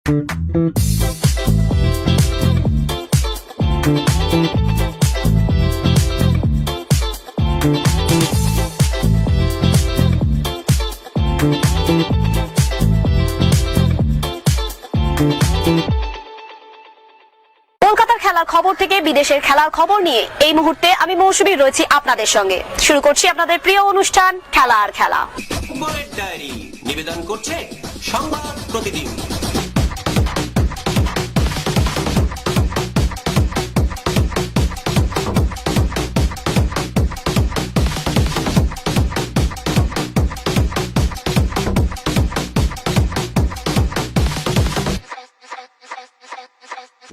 কলকাতার খেলার খবর থেকে বিদেশের খেলার খবর নিয়ে এই মুহূর্তে আমি মৌসুমী রয়েছি আপনাদের সঙ্গে। শুরু করছি আপনাদের প্রিয় অনুষ্ঠান খেলা আর খেলা। ফুটবলের ডায়েরি নিবেদন করছে সংবাদ প্রতিদিন।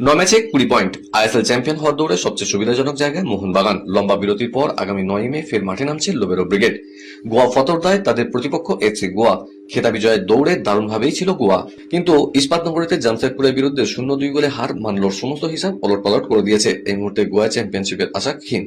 নয় ম্যাচে 20 পয়েন্ট, আইএসএল চ্যাম্পিয়ন হওয়ার দৌড়ে সবচেয়ে সুবিধাজনক জায়গায় মোহনবাগান। লম্বা বিরতির পর আগামী 9 মে ফের মাঠে নামছে লোবেরো ব্রিগেড। গোয়া ফতোরদায় তাদের প্রতিপক্ষ এফসি গোয়া। খেতাব বিজয়ের দৌড়ে দারুণভাবেই ছিল গোয়া, কিন্তু ইস্পাত নগরীতে জামশেদপুরের বিরুদ্ধে 0-2 গোলে হার মানলোর সমস্ত হিসাব ওলটপালট করে দিয়েছে। এই মুহূর্তে গোয়া চ্যাম্পিয়নশিপের আশা ক্ষীণ।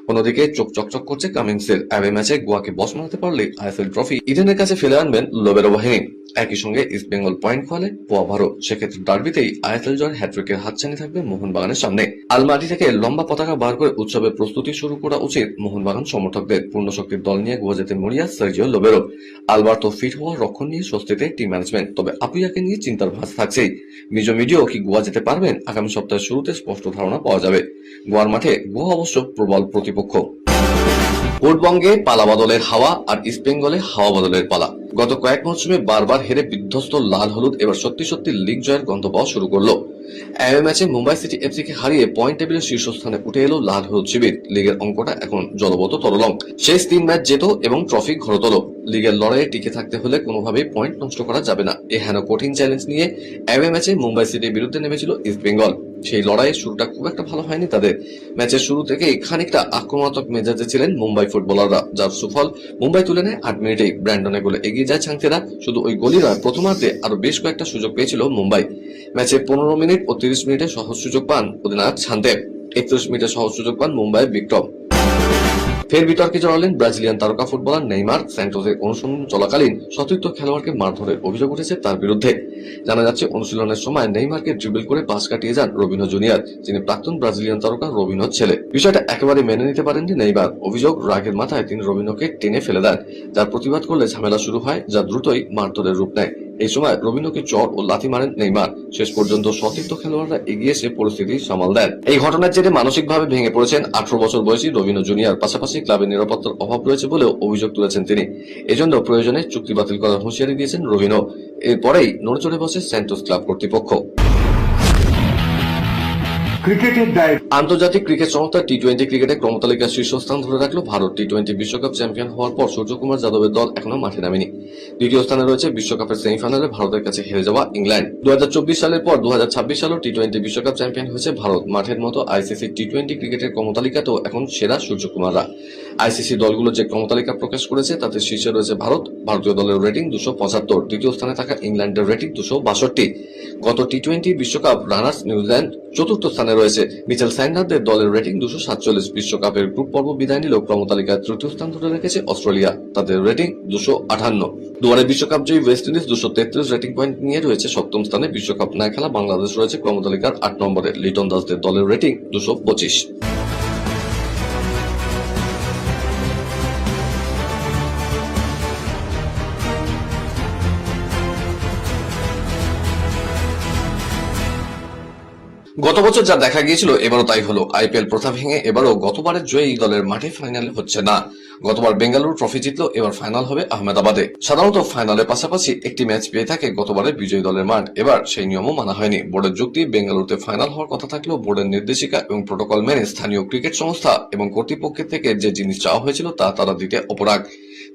অন্যদিকে চোখ চকচক করছে কামিন্সের। অ্যাওয়ে ম্যাচে গোয়াকে বস মানাতে পারলে আইএসএল ট্রফি ইডেনের কাছে ফেলে আনবেন লোবেরো বাহিনী। একই সঙ্গে ইস্ট বেঙ্গল পয়েন্ট খোয়ালে পোয়াভারও। সেক্ষেত্রে ডার্বিতেই আইএসএল জয়ের হ্যাট্রিকের হাতছানি থাকবে মোহনবাগানের সামনে। আলমাটি থেকে লম্বা পতাকা বার করে উৎসবের প্রস্তুতি শুরু করা উচিত মোহনবাগান সমর্থকদের। পূর্ণ শক্তির দল নিয়ে গোয়া যেতে মরিয়া সার্জিও লোবেরো। আলবার্তো ফিট হওয়ার রক্ষণ নিয়ে স্বস্তিতে টিম ম্যানেজমেন্ট, তবে আপুয়াকে নিয়ে চিন্তার ভাঁজ থাকছেই। মিডিও কি গোয়া যেতে পারবেন? আগামী সপ্তাহের শুরুতে স্পষ্ট ধারণা পাওয়া যাবে। গোয়ার মাঠে গোয়া অবশ্য প্রবল প্রতিপক্ষ। পূর্ববঙ্গে পালা বদলের হাওয়া আর ইস্ট বেঙ্গলে হাওয়া বদলের পালা। গত কয়েক মৌসুমে বারবার হেরে বিধ্বস্ত লাল হলুদ এবার সত্যি সত্যি লিগ জয়ের গন্ধ পাওয়া শুরু করলো। অ্যাওয়ে ম্যাচে মুম্বাই সিটি এফসি কে হারিয়ে পয়েন্ট টেবিলের শীর্ষস্থানে উঠে এলো লাল হলুদ শিবির। লিগের অঙ্কটা এখন জলবত তরলং। শেষ 3 ম্যাচ যেত এবং ট্রফি ঘরে তোলো। লিগের লড়াইয়ে টিকে থাকতে হলে কোনোভাবেই পয়েন্ট নষ্ট করা যাবে না। এ হেন কঠিন চ্যালেঞ্জ নিয়ে অ্যাওয়ে ম্যাচে মুম্বাই সিটির বিরুদ্ধে নেমেছিল ইস্ট বেঙ্গল। সেই লড়াইয়ের শুরুটা খুব একটা ভালো হয়নি তাদের। ম্যাচের শুরু থেকেই খানিকটা আক্রমণাত্মক মেজাজে ছিলেন মুম্বাই ফুটবলাররা, যার সুফল মুম্বাই তুলে নেয় 8 মিনিটেই। ব্র্যান্ডনে গোলে এগিয়ে যায় ছাংতেরা। শুধু ওই গোলই নয়, প্রথমার্ধে আরো বেশ কয়েকটা সুযোগ পেয়েছিল মুম্বাই। ম্যাচে 15 মিনিট ও 30 মিনিটে সহজ সুযোগ পান অধিনায়ক ছান্তে। 31 মিনিটে সহজ সুযোগ পান মুম্বাইয়ের বিক্রম। ফের বিতর্কে জড়ালেন ব্রাজিলিয়ান তারকা ফুটবলার নেইমার। স্যান্টোসের অনুশীলন চলাকালীন সতীর্থ খেলোয়াড়কে মারধরের অভিযোগ উঠেছে তার বিরুদ্ধে। জানা যাচ্ছে, অনুশীলনের সময় নেইমারকে ড্রিবল করে পাস কাটিয়ে যান রবিনো জুনিয়র, যিনি প্রাক্তন ব্রাজিলিয়ান তারকা রবিনোর ছেলে। বিষয়টা একেবারে মেনে নিতে পারেননি নেইমার। অভিযোগ, রাগের মাথায় তিনি রবিনোকে টেনে ফেলে দেন, যার প্রতিবাদ করলে ঝামেলা শুরু হয়, যা দ্রুতই মারধরের রূপ নেয়। এই সময় রবিনোকে চড় ও লাথি মারেন নেইমার। শেষ পর্যন্ত সতীর্থ খেলোয়াড়রা এগিয়ে এসে পরিস্থিতি সামাল দেন। এই ঘটনার জেরে মানসিকভাবে ভেঙে পড়েছেন 18 বছর বয়সী রবিনো জুনিয়র। পাশাপাশি ক্লাবের নিরাপত্তার অভাব রয়েছে বলেও অভিযোগ তুলেছেন তিনি। এজন্য প্রয়োজনে চুক্তি বাতিল করার হুঁশিয়ারি দিয়েছেন রবিনো। এরপরেই নড়েচড়ে বসে স্যান্টোস ক্লাব কর্তৃপক্ষ। আন্তর্জাতিক ক্রিকেট সংস্থা টি-20 ক্রিকেটে ক্রমতালিকার শীর্ষস্থান ধরে রাখলো ভারত। টি-20 বিশ্বকাপ চ্যাম্পিয়ন হওয়ার পর সূর্যকুমার যাদবের দল এখনো মাঠে নামেনি। দ্বিতীয় স্থানে রয়েছে বিশ্বকাপের সেমিফাইনালে ভারতের কাছে হেরে যাওয়া ইংল্যান্ড। 2024 সালের পর 2026 সালেও টি-20 বিশ্বকাপ চ্যাম্পিয়ন হয়েছে ভারত। মাঠের মতো আইসিসি টি-20 ক্রিকেটের ক্রমতালিকাতেও এখন সেরা সূর্যকুমাররা। আইসিসি দলগুলো যে ক্রমতালিকা প্রকাশ করেছে তাতে শীর্ষে রয়েছে ভারত। ভারতীয় দলের রেটিং 275। দ্বিতীয় স্থানে থাকা ইংল্যান্ডের রেটিং 262। গত টি-20 বিশ্বকাপ রানার্স নিউজিল্যান্ড চতুর্থ স্থানে রয়েছে। মিচেল স্যান্ডারদের দলের রেটিং 247। বিশ্বকাপের গ্রুপ পর্ব বিদায় নিলেও ক্রমতালিকায় তৃতীয় স্থান ধরে রেখেছে অস্ট্রেলিয়া, তাদের রেটিং 258। দুয়ারে বিশ্বকাপ জয়ী ওয়েস্ট ইন্ডিজ 233 রেটিং পয়েন্ট নিয়ে রয়েছে সপ্তম স্থানে। বিশ্বকাপ না খেলা বাংলাদেশ রয়েছে ক্রমতালিকার 8 নম্বরে। লিটন দাসদের দলের রেটিং 225। গত বছর যা দেখা গিয়েছিল এবারও তাই হলো। আইপিএল প্রথা ভেঙে এবারও গতবারের জয়ী দলের মাঠে ফাইনালে হচ্ছে না। গতবার বেঙ্গালুরু ট্রফি জিতলো, এবার ফাইনাল হবে আহমেদাবাদে। সাধারণত ফাইনালের পাশাপাশি একটি ম্যাচ পেয়ে থাকে গতবারের বিজয়ী দলের মাঠ। এবার সেই নিয়মও মানা হয়নি। বোর্ডের যুক্তি, বেঙ্গালুরুতে ফাইনাল হওয়ার কথা থাকলেও বোর্ডের নির্দেশিকা এবং প্রোটোকল মেনে স্থানীয় ক্রিকেট সংস্থা এবং কর্তৃপক্ষের থেকে যে জিনিস চাওয়া হয়েছিল তা তারা দিতে অপরাগ।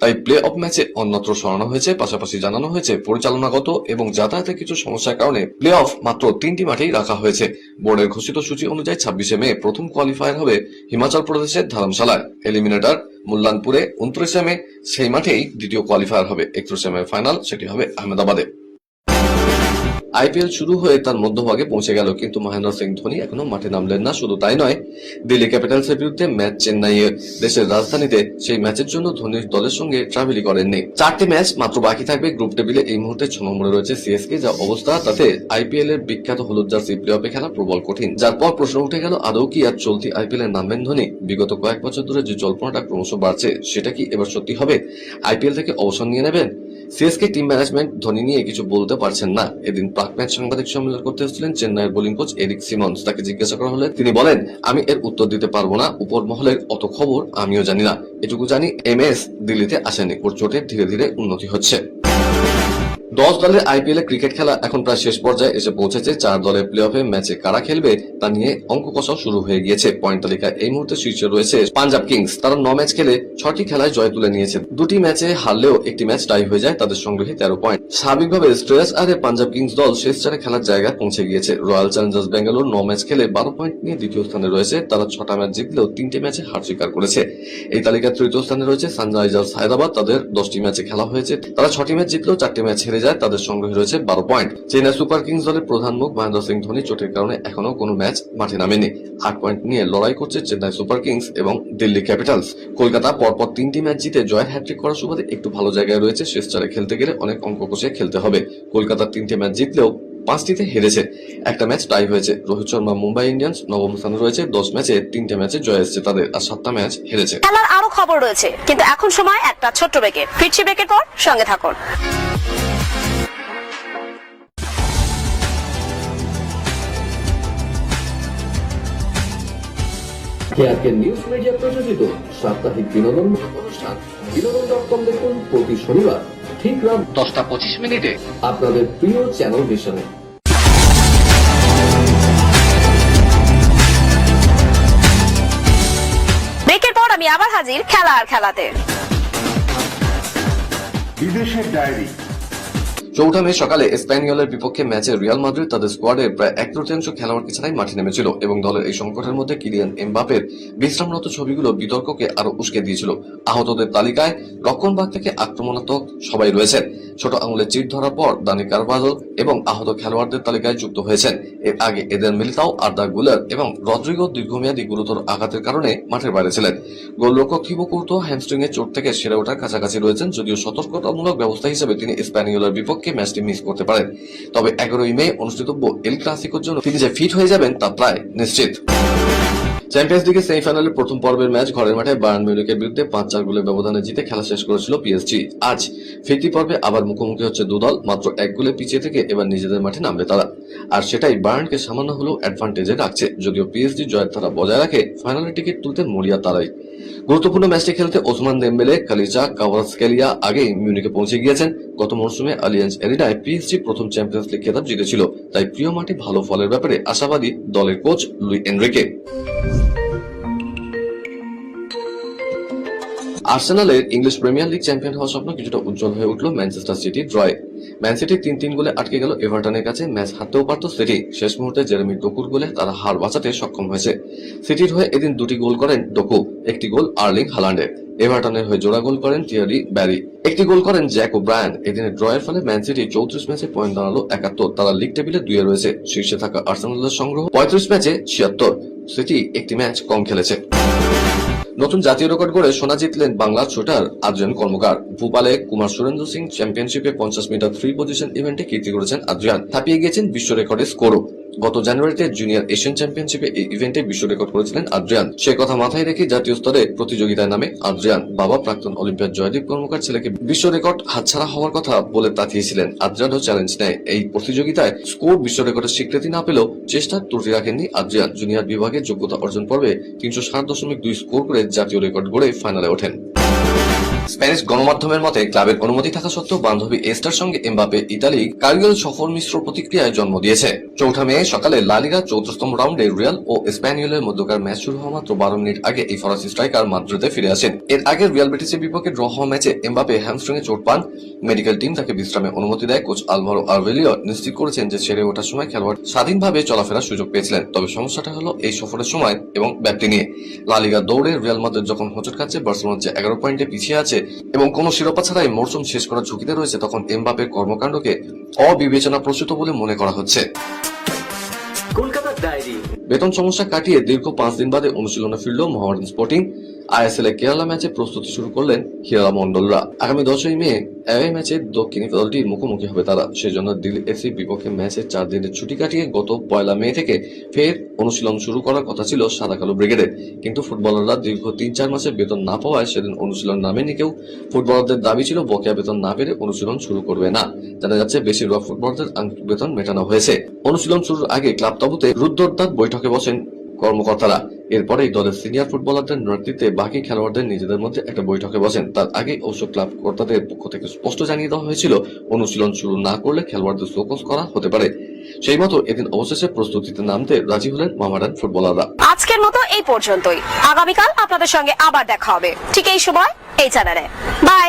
তাই প্লে অফ ম্যাচে অন্যত্র সরানো হয়েছে। পাশাপাশি জানানো হয়েছে পরিচালনাগত এবং যাতায়াতের কিছু সমস্যার কারণে প্লে অফ মাত্র 3টি মাঠেই রাখা হয়েছে। বোর্ডের ঘোষিত সূচি অনুযায়ী 26 মে প্রথম কোয়ালিফায়ার হবে হিমাচল প্রদেশের ধর্মশালায়। এলিমিনেটর মুল্লানপুরে 29 মে, সেই মাঠেই দ্বিতীয় কোয়ালিফায়ার হবে। 31 মে ফাইনাল, সেটি হবে আহমেদাবাদে। আইপিএল শুরু হয়ে তার মধ্যভাগে পৌঁছে গেল, কিন্তু মহেন্দ্র সিং ধোনি এখনো মাঠে নামলেন না। শুধু তাই নয়, দিল্লি ক্যাপিটালসের বিরুদ্ধে ম্যাচ চেন্নাইয়ে, দেশের রাজধানীতে, সেই ম্যাচের জন্য ধোনির দলের সঙ্গে ট্রাভেলই করেননি। 4টি ম্যাচ মাত্র বাকি থাকবে। গ্রুপ টেবিলে এই মুহূর্তে 6 নম্বরে রয়েছে সিএসকে। যা অবস্থা, তাতে আইপিএল এর বিখ্যাত হলুদ জার্সি প্লে অফে খেলা প্রবল কঠিন। যার পর প্রশ্ন উঠে গেল, আদৌ কি আর চলতি আইপিএল এ নামবেন ধোনি? বিগত কয়েক বছর ধরে যে জল্পনাটা ক্রমশ বাড়ছে, সেটা কি এবার সত্যি হবে? আইপিএল থেকে অবসর নিয়ে নেবেন? সিএসকে টিম ম্যানেজমেন্ট ধোনি নিয়ে কিছু বলতে পারছেন না। এদিন প্রাক ম্যাচ সাংবাদিক সম্মেলন করতে এসেছিলেন চেন্নাইয়ের বোলিং কোচ এরিক সিমন্স। তাকে জিজ্ঞাসা করা হলে তিনি বলেন, আমি এর উত্তর দিতে পারবো না। উপর মহলের অত খবর আমিও জানি না। এটুকু জানি, এমএস দিল্লিতে আসেনি, ওর চোটে ধীরে ধীরে উন্নতি হচ্ছে। 10 দলের আইপিএল এ ক্রিকেট খেলা এখন প্রায় শেষ পর্যায়ে এসে পৌঁছেছে। 4 দলের প্লে অফে ম্যাচে কারা খেলবে তা নিয়ে অঙ্ক কষাও শুরু হয়ে গিয়েছে। পয়েন্ট তালিকায় এই মুহূর্তে শীর্ষে রয়েছে পাঞ্জাব কিংস। তারা 9 ম্যাচ খেলে 6টি খেলায় জয় তুলে নিয়েছে। 2টি ম্যাচে হারলেও একটি ম্যাচ টাই হয়ে যায়। তাদের সংগ্রহে 13 পয়েন্ট। স্বাভাবিকভাবে শ্রেয়াস আয়ারের পাঞ্জাব কিংস দল শেষ 4 খেলার জায়গায় পৌঁছে গিয়েছে। রয়্যাল চ্যালেঞ্জার্স ব্যাঙ্গালোর 9 ম্যাচ খেলে 12 পয়েন্ট নিয়ে দ্বিতীয় স্থানে রয়েছে। তারা 6টা ম্যাচ জিতলেও 3টে ম্যাচে হার স্বীকার করেছে। এই তালিকায় তৃতীয় স্থানে রয়েছে সানরাইজার্স হায়দ্রাবাদ। তাদের 10টি ম্যাচে খেলা হয়েছে। তারা 6টি ম্যাচ জিতলেও 4টে ম্যাচ হেরে যায়। তাদের সংগ্রহে রয়েছে 12 পয়েন্ট। চেন্নাই সুপার কিংস দলের প্রধান মুখ মহেন্দ্র সিং ধোনি চোটের কারণে এখনো কোনো ম্যাচ মাঠে নামেনি। 8 পয়েন্ট নিয়ে লড়াই করছে চেন্নাই সুপার কিংস এবং দিল্লি ক্যাপিটালস। কলকাতা পরপর 3টি ম্যাচ জিতে জয়ের হ্যাট্রিক করার সুবাদে একটু ভালো জায়গায় রয়েছে। শেষ 4 খেলতে গেলে অনেক অঙ্ক কষিয়ে খেলতে হবে। কলকাতার 3টে ম্যাচ জিতলেও 5টিতে হেরেছে। একটা ম্যাচ টাই হয়েছে। রোহিত শর্মা মুম্বাই ইন্ডিয়ান্স 9ম স্থানে রয়েছে। 10 ম্যাচে 3টে ম্যাচে জয় এসেছে তাদের, আর 7টা ম্যাচ হেরেছে। খেলার আরো খবর রয়েছে, কিন্তু এখন সময় একটা ছোট্ট ব্রেকের। ফিরছি ব্রেকের পর, সঙ্গে থাকুন। কেআরকে নিউজ মিডিয়া প্রযোজিত সাপ্তাহিক বিনোদন অনুষ্ঠান বিনোদন.com দেখুন প্রতি শনিবার ঠিক রাত 10:25 আপনাদের প্রিয় চ্যানেল ভিশনে। ব্রেকের পর আমি আবার হাজির খেলা আর খেলাতে। বিদেশের ডায়েরি। 4 মে সকালে স্প্যানিয়লের বিপক্ষে ম্যাচে রিয়াল মাদ্রিদ তাদের স্কোয়াডের প্রায় 1/3 খেলোয়াড়কে ছাড়াই মাঠে নেমেছিল এবং দলের এই সংকটের মধ্যে কিলিয়ান এমবাপের বিশ্রামরত ছবিগুলো বিতর্ককে আরো উস্কে দিয়েছিল। আহতদের তালিকায় রক্ষণভাগ থেকে আক্রমণাত্মক সবাই রয়েছেন। ছোট আঙুলে চিট ধরার পর দানি কারভাজল এবং আহত খেলোয়াড়দের তালিকায় যুক্ত হয়েছেন। এর আগে এদের মিলিতাও, আর্দা গুলার এবং রদ্রিগো দীর্ঘমেয়াদী গুরুতর আঘাতের কারণে মাঠের বাইরে ছিলেন। গোলরক্ষক থিবো কুর্তো হ্যামস্ট্রিং এর চোট থেকে সেরে ওঠার কাছাকাছি রয়েছেন, যদিও সতর্কতামূলক ব্যবস্থা হিসেবে তিনি স্প্যানিয়লের বিপক্ষে ম্যাচটি মিস করতে পারেন। তবে 11 মে অনুষ্ঠিতব্য এল ক্লাসিকোর জন্য তিনি যে ফিট হয়ে যাবেন তা প্রায় নিশ্চিত। চ্যাম্পিয়ন্স লিগের সেমিফাইনালের প্রথম পর্বের ম্যাচ ঘরের মাঠে বায়ার্ন মিউনিখের বিরুদ্ধে 5-4 গোলের ব্যবধানে জিতে খেলা শেষ করেছিল পিএসজি। আজ ফিরতি পর্বে আবার মুখোমুখি হচ্ছে দুদল। মাত্র 1 গোলে পিছিয়ে থেকে এবার নিজেদের মাঠে নামবে তারা, আর সেটাই বায়ার্নকে সামান্য হলেও অ্যাডভান্টেজে রাখছে। যদিও পিএসজি জয়ের ধারা বজায় রাখে, ফাইনালের টিকিট তুলতে মরিয়া তারাই। গুরুত্বপূর্ণ ম্যাচটি খেলতে ওসমান দেমবেলে, কালিচা, কাভারাৎসকেলিয়া আগেই মিউনিখে পৌঁছে গিয়েছেন। গত মৌসুমে আলিয়াঞ্জ এরিনায় পিএসজি প্রথম চ্যাম্পিয়ন্স লিগ খেতাব জিতেছিল, তাই প্রিয় মাঠে ভালো ফলের ব্যাপারে আশাবাদী দলের কোচ লুই এনরিকে। আর্সেনালের ইংলিশ প্রিমিয়ার লিগ চ্যাম্পিয়ন হওয়ার স্বপ্ন কিছুটা উজ্জ্বল হয়ে উঠল ম্যানচেস্টার সিটি ড্রয়ে। ম্যান সিটি 3-3 গোলে আটকে গেল এভারটনের কাছে। ম্যাচ হারতেও পারত সিটি। শেষ মুহূর্তে জেরেমি ডোকুর গোলে তারা হার বাঁচাতে সক্ষম হয়েছে। সিটির হয়ে এদিন 2টি গোল করেন ডোকু, একটি গোল আর্লিং হালান্ডের। এভারটনের হয়ে জোড়া গোল করেন থিয়ারি ব্যারি, একটি গোল করেন জ্যাক ওব্রায়ান। এদিনের ড্রয়ের ফলে ম্যান সিটি 34 ম্যাচে পয়েন্ট দাঁড়ালো 71। তারা লিগ টেবিলে 2-এ রয়েছে। শীর্ষে থাকা আর্সেনালের সংগ্রহ 35 ম্যাচে 76। সিটি একটি ম্যাচ কম খেলেছে। নতুন জাতীয় রেকর্ড গড়ে সোনা জিতলেন বাংলার শুটার আদ্রিয়ান কর্মকার। ভূপালে কুমার সুরেন্দ্র সিং চ্যাম্পিয়নশিপে 50 মিটার 3 পজিশন ইভেন্টে কীর্তি করেছেন আদ্রিয়ান। ছাপিয়ে গিয়েছেন বিশ্ব রেকর্ডের স্কোরও। গত জানুয়ারিতে জুনিয়র এশিয়ান চ্যাম্পিয়নশিপে এই ইভেন্টে বিশ্ব রেকর্ড করেছিলেন আদ্রিয়ান। সে কথা মাথায় রেখে জাতীয় স্তরে প্রতিযোগিতায় নামে আদ্রিয়ান। বাবা প্রাক্তন অলিম্পিয়াড জয়দীপ কর্মকার ছেলেকে বিশ্ব রেকর্ড হাতছাড়া হওয়ার কথা বলে তাকিয়েছিলেন। আদ্রিয়ানও চ্যালেঞ্জ নেয়। এই প্রতিযোগিতায় স্কোর বিশ্ব রেকর্ডের স্বীকৃতি না পেলেও চেষ্টার ত্রুটি রাখেননি আদ্রিয়ান। জুনিয়র বিভাগে যোগ্যতা অর্জন পর্বে 307.2 স্কোর করে জাতীয় রেকর্ড গড়ে ফাইনালে ওঠেন। স্প্যানিশ গণমাধ্যমের মতে ক্লাবের অনুমতি থাকা সত্ত্বেও বান্ধবী এস্টার সঙ্গে এমবাপে ইতালি কারিগল সফর মিশ্র প্রতিক্রিয়ায় জন্ম দিয়েছে। 4 মে সকালে লা লিগা 34তম রাউন্ডে রিয়াল ও স্প্যানিয়লের মধ্যকার ম্যাচ শুরু হওয়া মাত্র 12 মিনিট আগে এই ফরাসি স্ট্রাইকার মাদ্রিদে ফিরে আসেন। এর আগে রিয়াল বেটিসের বিপক্ষে ড্র হওয়া ম্যাচে এমবাপে হ্যামস্ট্রিং এ চোট পান। মেডিকেল টিম তাকে বিশ্রামে অনুমতি দেয়। কোচ আলভারো আরভেলিও নিশ্চিত করেছেন যে সেরে ওঠার সময় খেলোয়াড় স্বাধীনভাবে চলাফেরার সুযোগ পেয়েছিলেন। তবে সমস্যাটা হলো এই সফরের সময় এবং ব্যাপ্তি নিয়ে। লা লিগা দৌড়ে রিয়াল মাদ্রিদ যখন হোঁচট খাচ্ছে, বার্সেলোনা যে 11 পয়েন্টে পিছিয়ে আছে এবং কোনো শিরোপা ছাড়াই মরশুম শেষ করার ঝুঁকিতে রয়েছে, তখন এমবাপের কর্মকাণ্ডকে অবিবেচনা প্রসূত বলে মনে করা হচ্ছে। কলকাতার ডায়েরি। বেতন সমস্যা কাটিয়ে দীর্ঘ 5 দিন বাদে অনুশীলনে ফিরল মোহামেডান স্পোর্টিং। আইএসএল এ কেরালা ম্যাচে প্রস্তুতি শুরু করলেন হীরা মন্ডলরা। আগামী 10ই মে অ্যাওয়ে ম্যাচে দক্ষিণী দলটির মুখোমুখি হবে তারা। সেজন্য দিল্লি এফসি বিপক্ষে ম্যাচে 4 দিনের ছুটি কাটিয়ে গত 1 মে থেকে ফের অনুশীলন শুরু করার কথা ছিল সাদা কালো ব্রিগেডের। কিন্তু ফুটবলাররা দীর্ঘ 3-4 মাসে বেতন না পাওয়ায় সেদিন অনুশীলন নামেনি কেউ। ফুটবলারদের দাবি ছিল বকেয়া বেতন না পেরে অনুশীলন শুরু করবে না। জানা যাচ্ছে বেশিরভাগ ফুটবলারদের আংশিক বেতন মেটানো হয়েছে। অনুশীলন শুরুর আগে ক্লাব তাঁবুতে রুদ্ধদ্বার বৈঠকে বসেন কর্মকর্তারা। এরপরেই দলের সিনিয়র ফুটবলারদের নেতৃত্বে বাকি খেলোয়াড়দের নিজেদের মধ্যে একটা বৈঠকে বসেন। তার আগে অবশ্য ক্লাব কর্তাদের পক্ষ থেকে স্পষ্ট জানিয়ে দেওয়া হয়েছিল অনুশীলন শুরু না করলে খেলোয়াড়দের শোকজ করা হতে পারে। সেই মতো এদিন অবশেষে প্রস্তুতিতে নামতে রাজি হলেন মোহামেডান ফুটবলাররা। আজকের মতো এই পর্যন্তই। আগামীকাল আপনাদের সঙ্গে আবার দেখা হবে ঠিক এই সময় এই চ্যানেলে। বাই।